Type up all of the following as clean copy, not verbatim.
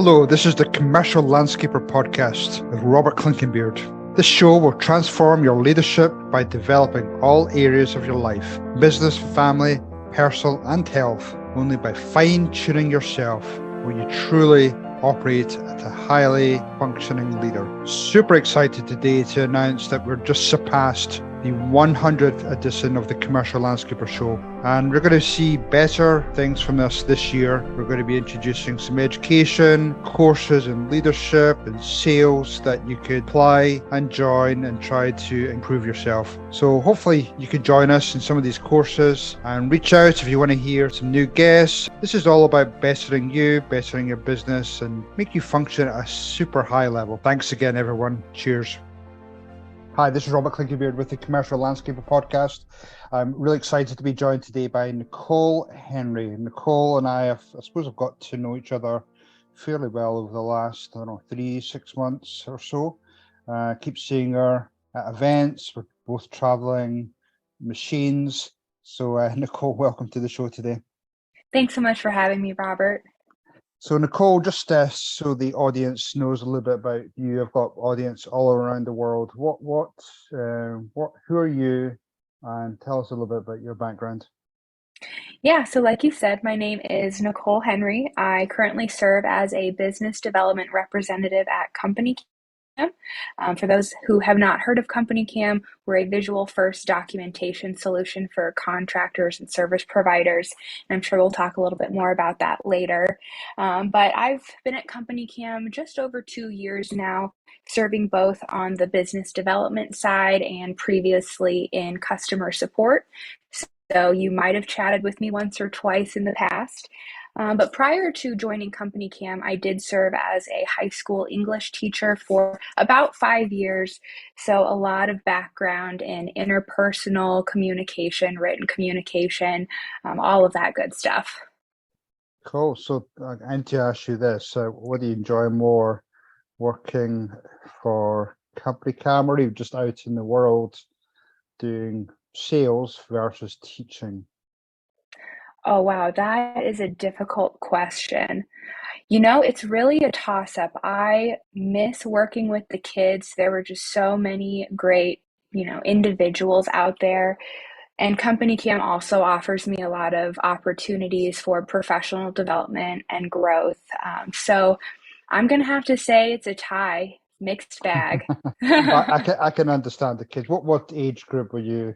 Hello, this is the Commercial Landscaper Podcast with Robert Clinkenbeard. This show will transform your leadership by developing all areas of your life, business, family, personal and health. Only by fine-tuning yourself will you truly operate as a highly functioning leader. Super excited today to announce that we're just surpassed the 100th edition of the Commercial Landscaper Show. And we're going to see better things from this year. We're going to be introducing some education, courses in leadership and sales that you could apply and join and try to improve yourself. So hopefully you can join us in some of these courses and reach out if you want to hear some new guests. This is all about bettering you, bettering your business and make you function at a super high level. Thanks again, everyone. Cheers. Hi, this is Robert Clinkenbeard with the Commercial Landscaper Podcast. I'm really excited to be joined today by Nicole Henry. Nicole and I have got to know each other fairly well over the last, 3-6 months or so. Keep seeing her at events. We're both traveling machines. So Nicole, welcome to the show today. Thanks so much for having me, Robert. So Nicole, just so the audience knows a little bit about you, I've got audience all around the world. Who are you? And tell us a little bit about your background. Yeah, so like you said, my name is Nicole Henry. I currently serve as a business development representative at CompanyCam. For those who have not heard of CompanyCam, we're a visual first documentation solution for contractors and service providers. And I'm sure we'll talk a little bit more about that later. But I've been at CompanyCam just over 2 years now, serving both on the business development side and previously in customer support. So you might have chatted with me once or twice in the past. But prior to joining CompanyCam, I did serve as a high school English teacher for about 5 years. So a lot of background in interpersonal communication, written communication, all of that good stuff. Cool. So I need to ask you this. What do you enjoy more, working for CompanyCam or even just out in the world doing sales versus teaching? Oh, wow, that is a difficult question. It's really a toss-up. I miss working with the kids. There were just so many great, individuals out there. And CompanyCam also offers me a lot of opportunities for professional development and growth. So I'm going to have to say it's a tie, mixed bag. I can understand the kids. What age group were you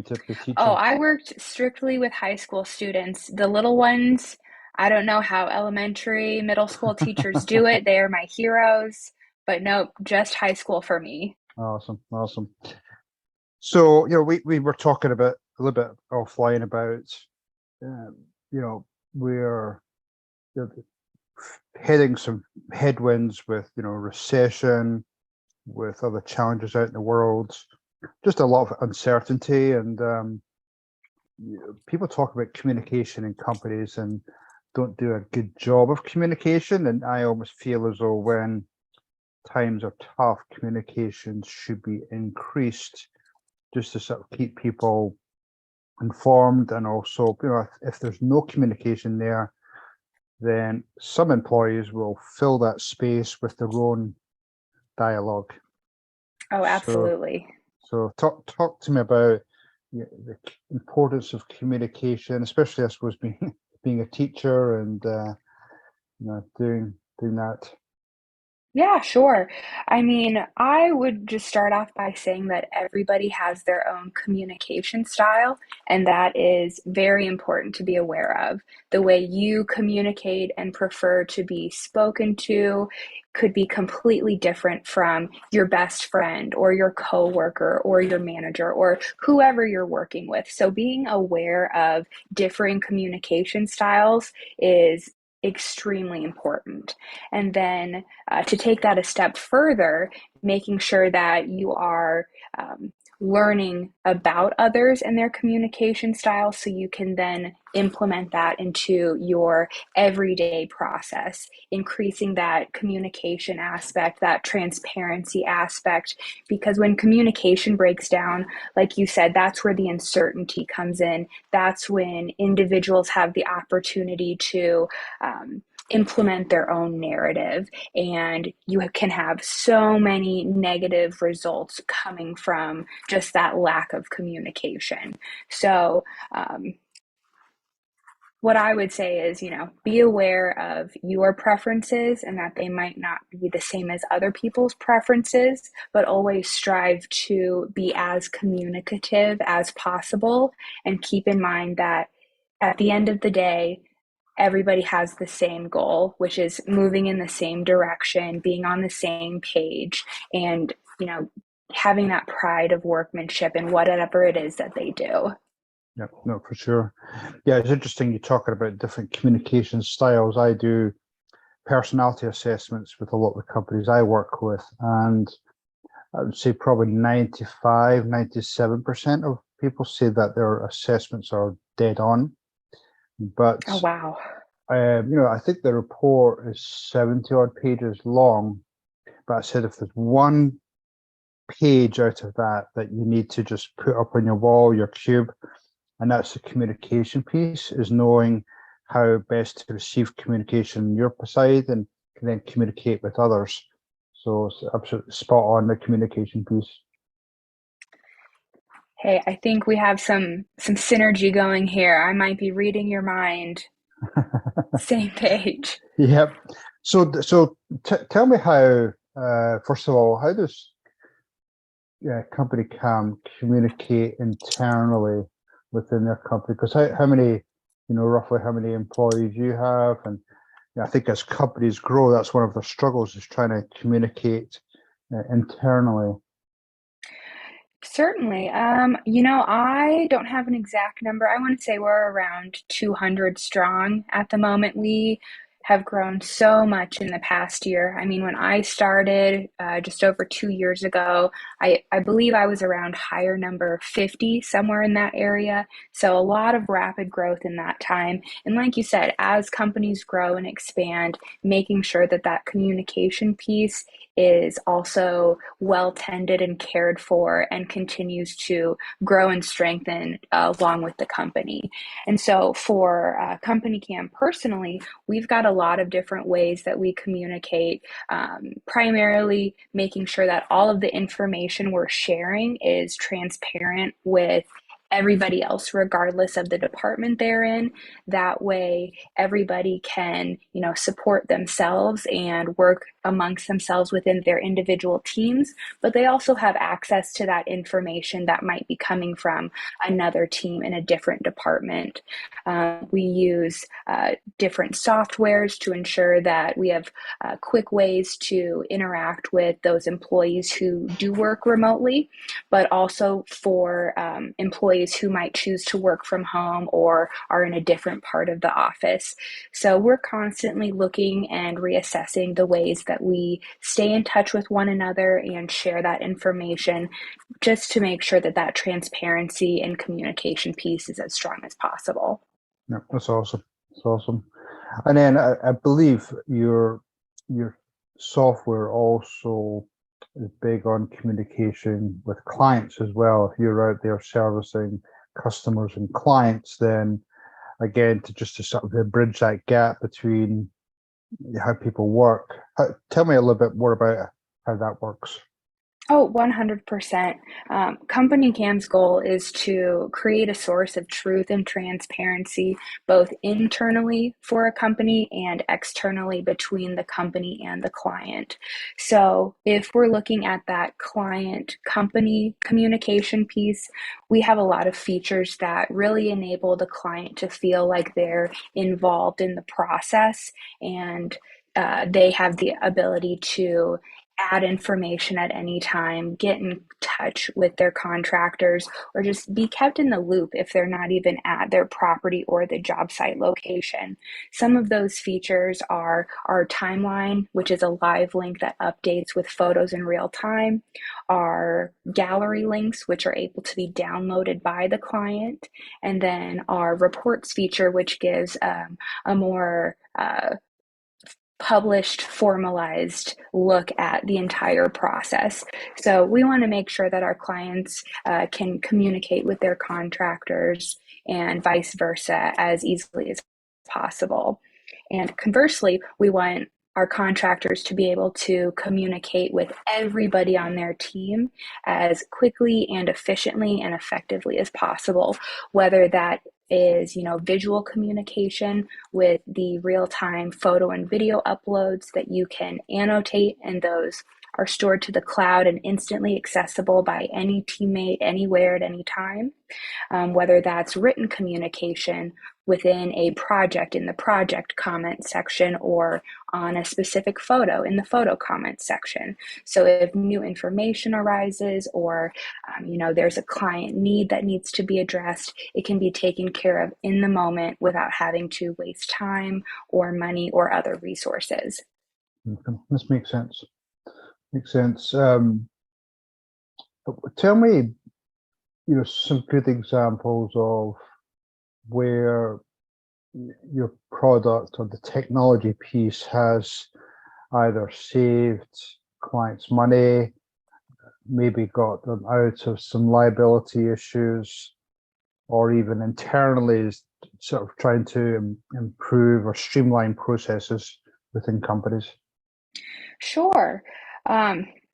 typically Oh, teaching? I worked strictly with high school students. The little ones, I don't know how elementary, middle school teachers do it. They are my heroes, but nope, just high school for me. Awesome. So, we were talking about a little bit offline about, um, we're heading some headwinds with, recession, with other challenges out in the world, just a lot of uncertainty. And people talk about communication in companies and don't do a good job of communication. And I almost feel as though when times are tough, communication should be increased just to sort of keep people informed. And also, if there's no communication there, then some employees will fill that space with their own dialogue. Oh, So, absolutely. so talk to me about the importance of communication, especially I suppose being a teacher and doing that. Yeah, sure. I mean, I would just start off by saying that everybody has their own communication style, and that is very important to be aware of. The way you communicate and prefer to be spoken to could be completely different from your best friend or your coworker or your manager or whoever you're working with. So being aware of differing communication styles is extremely important. And then to take that a step further, making sure that you are learning about others and their communication style so you can then implement that into your everyday process, increasing that communication aspect, that transparency aspect, because when communication breaks down, like you said, that's where the uncertainty comes in. That's when individuals have the opportunity to implement their own narrative, and you can have so many negative results coming from just that lack of communication. So what I would say is, be aware of your preferences and that they might not be the same as other people's preferences, but always strive to be as communicative as possible, and keep in mind that at the end of the day, everybody has the same goal, which is moving in the same direction, being on the same page, and, having that pride of workmanship in whatever it is that they do. Yeah, no, for sure. Yeah, it's interesting you talking about different communication styles. I do personality assessments with a lot of the companies I work with, and I would say probably 95, 97% of people say that their assessments are dead on. But, Oh, wow. I think the report is 70 odd pages long. But I said if there's one page out of that you need to just put up on your wall, your cube, and that's the communication piece, is knowing how best to receive communication on your side and can then communicate with others. So it's absolutely spot on, the communication piece. Hey, I think we have some synergy going here. I might be reading your mind. Same page. Yep. So tell me how, first of all, how does CompanyCam communicate internally within their company? Because how many, roughly how many employees you have, and I think as companies grow, that's one of their struggles, is trying to communicate internally. Certainly. I don't have an exact number. I want to say we're around 200 strong at the moment. We have grown so much in the past year. I mean, when I started just over 2 years ago, I believe I was around higher number 50, somewhere in that area. So a lot of rapid growth in that time. And like you said, as companies grow and expand, making sure that that communication piece is also well tended and cared for and continues to grow and strengthen along with the company. And so for CompanyCam personally, we've got a lot of different ways that we communicate, primarily making sure that all of the information we're sharing is transparent with everybody else, regardless of the department they're in. That way, everybody can, support themselves and work amongst themselves within their individual teams, but they also have access to that information that might be coming from another team in a different department. We use different softwares to ensure that we have quick ways to interact with those employees who do work remotely, but also for employees who might choose to work from home or are in a different part of the office. So we're constantly looking and reassessing the ways that we stay in touch with one another and share that information, just to make sure that that transparency and communication piece is as strong as possible. Yeah, that's awesome. That's awesome. And then I believe your software also is big on communication with clients as well. If you're out there servicing customers and clients, then again, to sort of bridge that gap between how people work. Tell me a little bit more about how that works. Oh, 100%. CompanyCam's goal is to create a source of truth and transparency, both internally for a company and externally between the company and the client. So, if we're looking at that client company communication piece, we have a lot of features that really enable the client to feel like they're involved in the process, and they have the ability to add information at any time, get in touch with their contractors, or just be kept in the loop if they're not even at their property or the job site location. Some of those features are our timeline, which is a live link that updates with photos in real time, our gallery links, which are able to be downloaded by the client, and then our reports feature, which gives a more published, formalized look at the entire process. So we want to make sure that our clients can communicate with their contractors and vice versa as easily as possible. And conversely, we want our contractors to be able to communicate with everybody on their team as quickly and efficiently and effectively as possible, whether that is, visual communication with the real-time photo and video uploads that you can annotate, and those are stored to the cloud and instantly accessible by any teammate anywhere at any time. Whether that's written communication within a project in the project comment section, or on a specific photo in the photo comment section. So if new information arises, or there's a client need that needs to be addressed, it can be taken care of in the moment without having to waste time or money or other resources. Okay. This makes sense. Makes sense. Tell me, some good examples of where your product or the technology piece has either saved clients money, maybe got them out of some liability issues, or even internally is sort of trying to improve or streamline processes within companies. Sure.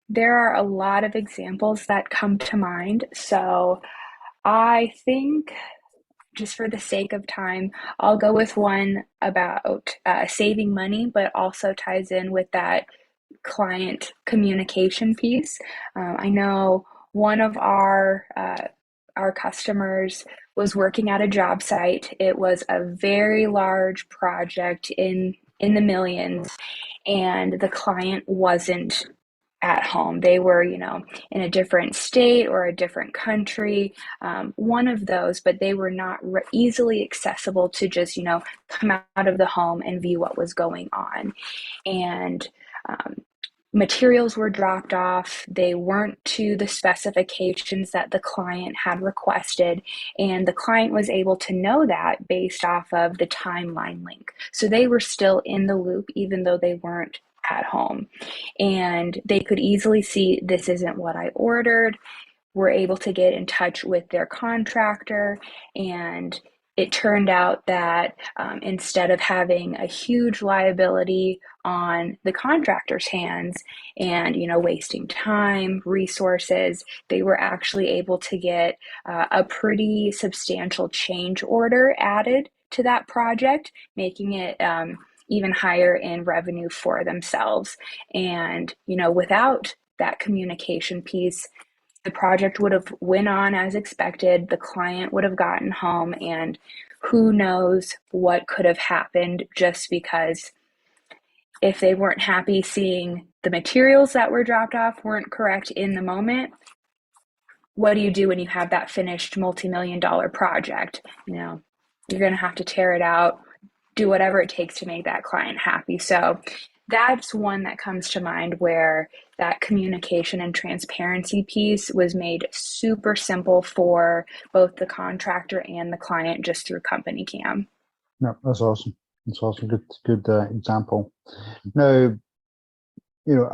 There are a lot of examples that come to mind. So I think, just for the sake of time, I'll go with one about saving money, but also ties in with that client communication piece. I know one of our customers was working at a job site. It was a very large project in the millions, and the client wasn't at home. They were, in a different state or a different country, one of those, but they were not easily accessible to just, come out of the home and view what was going on. And materials were dropped off. They weren't to the specifications that the client had requested, and the client was able to know that based off of the timeline link. So they were still in the loop, even though they weren't at home. And they could easily see, this isn't what I ordered. Were able to get in touch with their contractor, and it turned out that instead of having a huge liability on the contractor's hands and wasting time, resources, they were actually able to get a pretty substantial change order added to that project, making it even higher in revenue for themselves. And without that communication piece, the project would have went on as expected. The client would have gotten home, and who knows what could have happened, just because if they weren't happy seeing the materials that were dropped off weren't correct in the moment. What do you do when you have that finished multi-million-dollar project? You're going to have to tear it out, do whatever it takes to make that client happy. So that's one that comes to mind, where that communication and transparency piece was made super simple for both the contractor and the client just through CompanyCam. No, that's awesome. That's awesome. Good example. Now,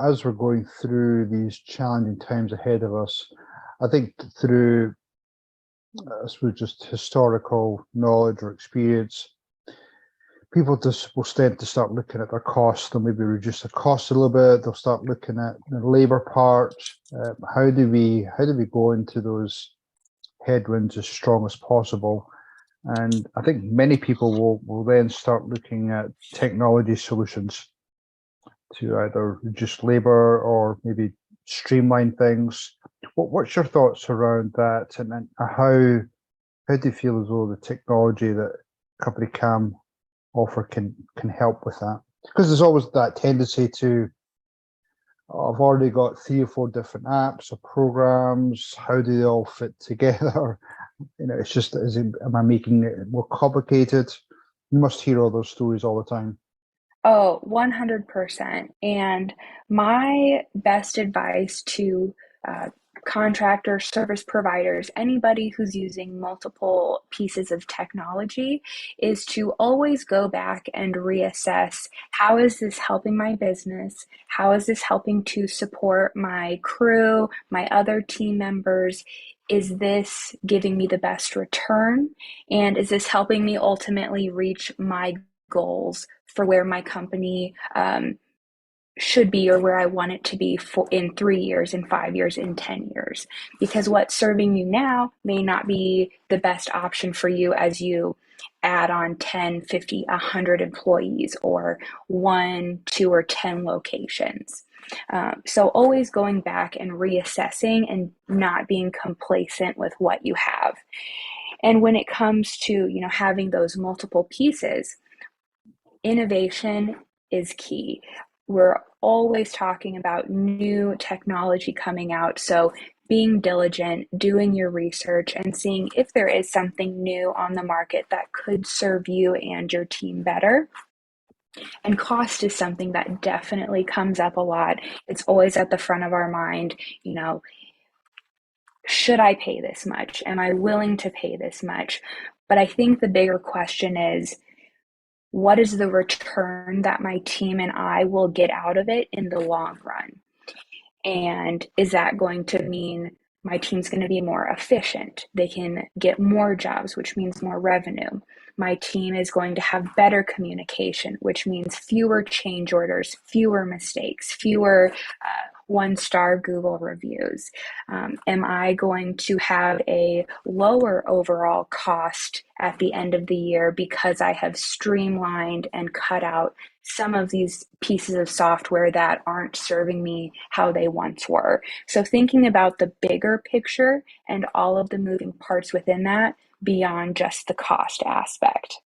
as we're going through these challenging times ahead of us, I think through, I suppose, just historical knowledge or experience, people just will tend to start looking at their costs. They'll maybe reduce their costs a little bit. They'll start looking at the labor part. How do we go into those headwinds as strong as possible? And I think many people will then start looking at technology solutions to either reduce labor or maybe streamline things. What's your thoughts around that? And then how do you feel as though the technology that CompanyCam offer can help with that? Because there's always that tendency to, I've already got 3 or 4 different apps or programs. How do they all fit together? It's just, am I making it more complicated? You must hear all those stories all the time. Oh, 100%. And my best advice to contractors, service providers, anybody who's using multiple pieces of technology, is to always go back and reassess, how is this helping my business? How is this helping to support my crew, my other team members? Is this giving me the best return? And is this helping me ultimately reach my goals for where my company should be, or where I want it to be in 3 years, in 5 years, in 10 years. Because what's serving you now may not be the best option for you as you add on 10, 50, 100 employees, or 1, 2, or 10 locations. So always going back and reassessing and not being complacent with what you have. And when it comes to, having those multiple pieces, innovation is key. We're always talking about new technology coming out. So being diligent, doing your research, and seeing if there is something new on the market that could serve you and your team better. And cost is something that definitely comes up a lot. It's always at the front of our mind. Should I pay this much? Am I willing to pay this much? But I think the bigger question is, what is the return that my team and I will get out of it in the long run? And is that going to mean my team's going to be more efficient? They can get more jobs, which means more revenue. My team is going to have better communication, which means fewer change orders, fewer mistakes, fewer one-star Google reviews. Am I going to have a lower overall cost at the end of the year because I have streamlined and cut out some of these pieces of software that aren't serving me how they once were? So thinking about the bigger picture and all of the moving parts within that beyond just the cost aspect,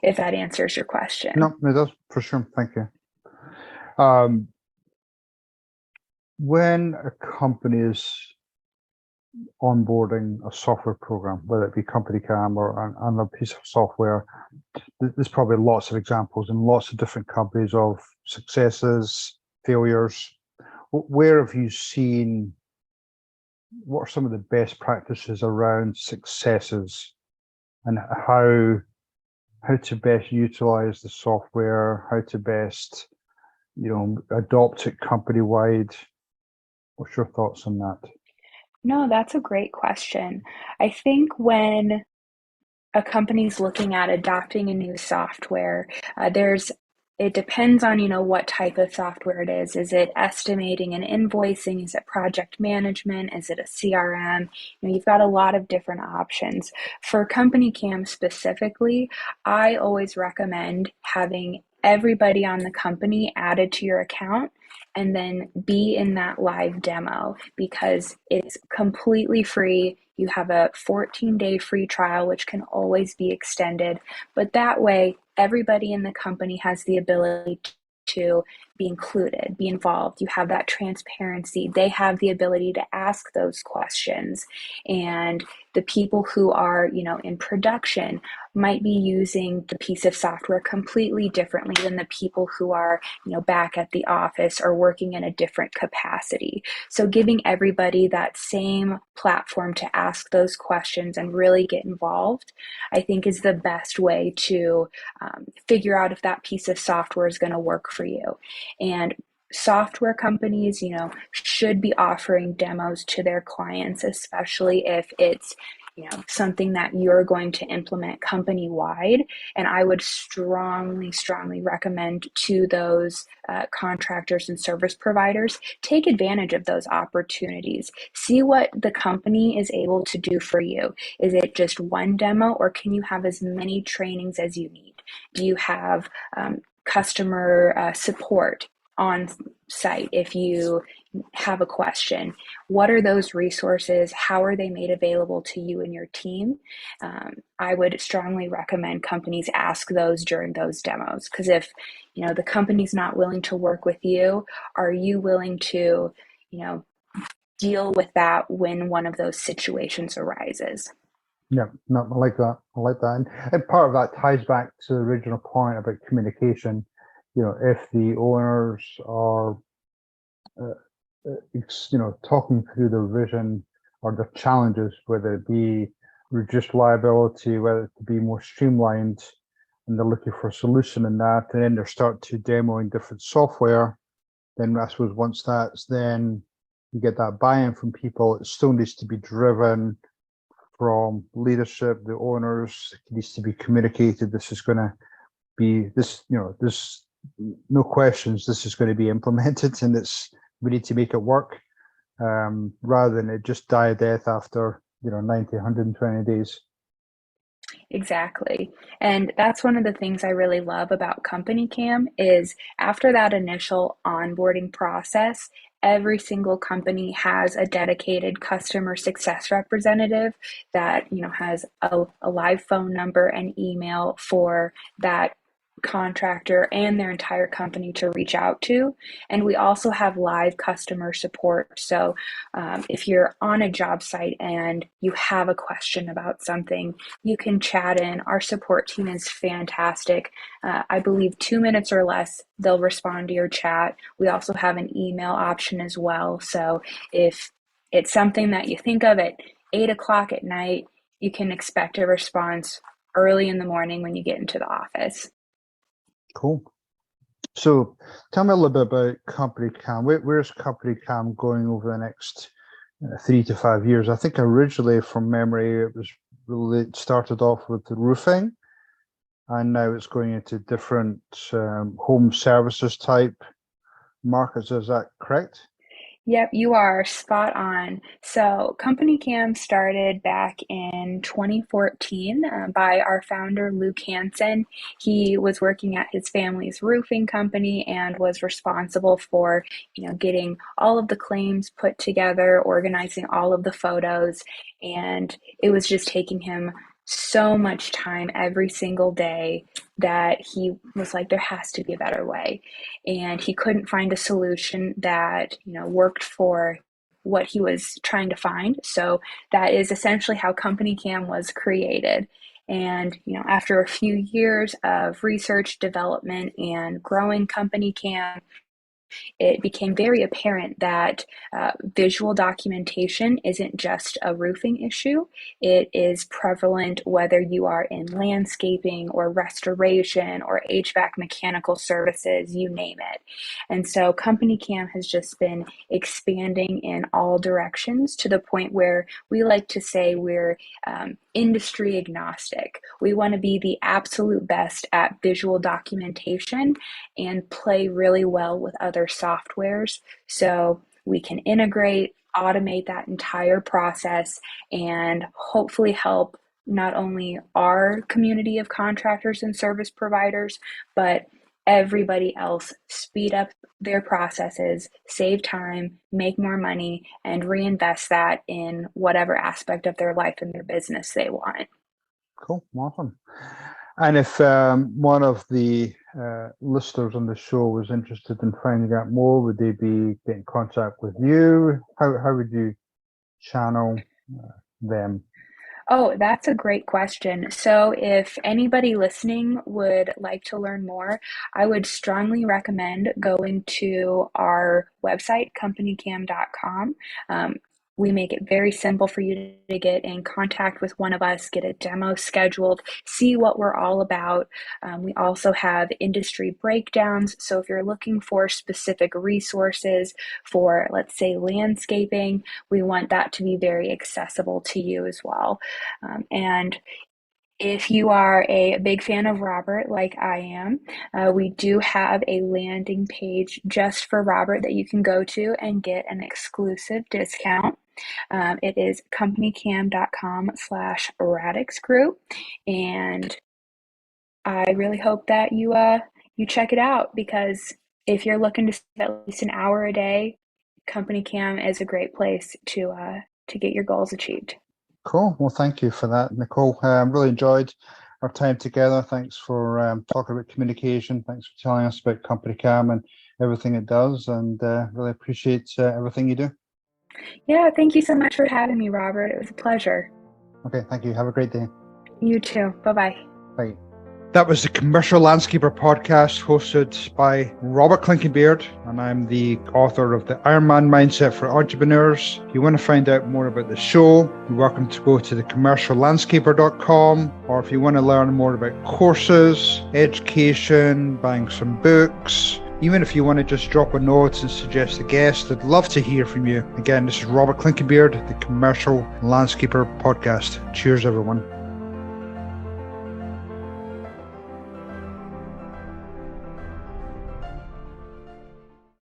if that answers your question. No, it does, for sure. Thank you. When a company is onboarding a software program, whether it be CompanyCam or another piece of software, there's probably lots of examples in lots of different companies of successes, failures. Where have you seen, what are some of the best practices around successes, and how to best utilize the software, how to best, adopt it company-wide? What's your thoughts on that? No, that's a great question. I think when a company's looking at adopting a new software, it depends on, what type of software it is. Is it estimating and invoicing? Is it project management? Is it a CRM? You've got a lot of different options. For CompanyCam specifically, I always recommend having everybody on the company added to your account and then be in that live demo, because it's completely free. You have a 14-day free trial, which can always be extended. But that way, everybody in the company has the ability to be included, be involved. You have that transparency. They have the ability to ask those questions. And the people who are, in production might be using the piece of software completely differently than the people who are, back at the office or working in a different capacity. So giving everybody that same platform to ask those questions and really get involved, I think, is the best way to figure out if that piece of software is going to work for you. And software companies, should be offering demos to their clients, especially if it's, something that you're going to implement company-wide. And I would strongly, strongly recommend to those contractors and service providers, take advantage of those opportunities. See what the company is able to do for you. Is it just one demo, or can you have as many trainings as you need? Do you have customer support on site if you have a question? What are those resources? How are they made available to you and your team? I would strongly recommend companies ask those during those demos, because if the company's not willing to work with you, are you willing to deal with that when one of those situations arises? Yeah, no, I like that. I like that. And part of that ties back to the original point about communication. If the owners are, talking through their vision or their challenges, whether it be reduced liability, whether it be more streamlined, and they're looking for a solution in that, and then they start to demoing different software, then I suppose once that's, then you get that buy-in from people. It still needs to be driven from leadership, the owners. It needs to be communicated. This is going to be this, there's no questions. This is going to be implemented, and we need to make it work, rather than it just die a death after 90, 120 days. Exactly. And that's one of the things I really love about CompanyCam is after that initial onboarding process, every single company has a dedicated customer success representative that, has a live phone number and email for that contractor and their entire company to reach out to. And we also have live customer support. So if you're on a job site and you have a question about something, you can chat in. Our support team is fantastic. I believe 2 minutes or less, they'll respond to your chat. We also have an email option as well. So if it's something that you think of at 8 o'clock at night, you can expect a response early in the morning when you get into the office. Cool. So tell me a little bit about CompanyCam. Where's CompanyCam going over the next 3 to 5 years? I think originally, from memory, it started off with the roofing, and now it's going into different home services type markets. Is that correct? Yep, you are spot on. So, CompanyCam started back in 2014 by our founder, Luke Hansen. He was working at his family's roofing company and was responsible for, getting all of the claims put together, organizing all of the photos, and it was just taking him so much time every single day that he was like, there has to be a better way. And he couldn't find a solution that, worked for what he was trying to find. So that is essentially how CompanyCam was created. And, after a few years of research, development, and growing CompanyCam, it became very apparent that visual documentation isn't just a roofing issue. It is prevalent whether you are in landscaping or restoration or HVAC mechanical services, you name it. And so CompanyCam has just been expanding in all directions to the point where we like to say we're industry agnostic. We want to be the absolute best at visual documentation and play really well with other softwares so we can integrate, automate that entire process, and hopefully help not only our community of contractors and service providers, but everybody else speed up their processes, save time, make more money, and reinvest that in whatever aspect of their life and their business they want. Cool, awesome. And if one of the listeners on the show was interested in finding out more, would they be getting in contact with you? How would you channel them? Oh, that's a great question. So, if anybody listening would like to learn more, I would strongly recommend going to our website, companycam.com. We make it very simple for you to get in contact with one of us, get a demo scheduled, see what we're all about. We also have industry breakdowns. So if you're looking for specific resources for, let's say, landscaping, we want that to be very accessible to you as well. And if you are a big fan of Robert, like I am, we do have a landing page just for Robert that you can go to and get an exclusive discount. It is companycam.com/Radix Group. And I really hope that you check it out, because if you're looking to save at least an hour a day, CompanyCam is a great place to get your goals achieved. Cool. Well, thank you for that, Nicole. Really enjoyed our time together. Thanks for talking about communication. Thanks for telling us about CompanyCam and everything it does, and really appreciate everything you do. Yeah, thank you so much for having me, Robert. It was a pleasure. Okay, thank you. Have a great day. You too. Bye-bye. Bye. That was the Commercial Landscaper podcast hosted by Robert Clinkenbeard, and I'm the author of the Ironman Mindset for Entrepreneurs. If you want to find out more about the show, you're welcome to go to thecommerciallandscaper.com, or if you want to learn more about courses, education, buying some books, even if you want to just drop a note and suggest a guest, I'd love to hear from you. Again, this is Robert Clinkenbeard, the Commercial Landscaper podcast. Cheers, everyone.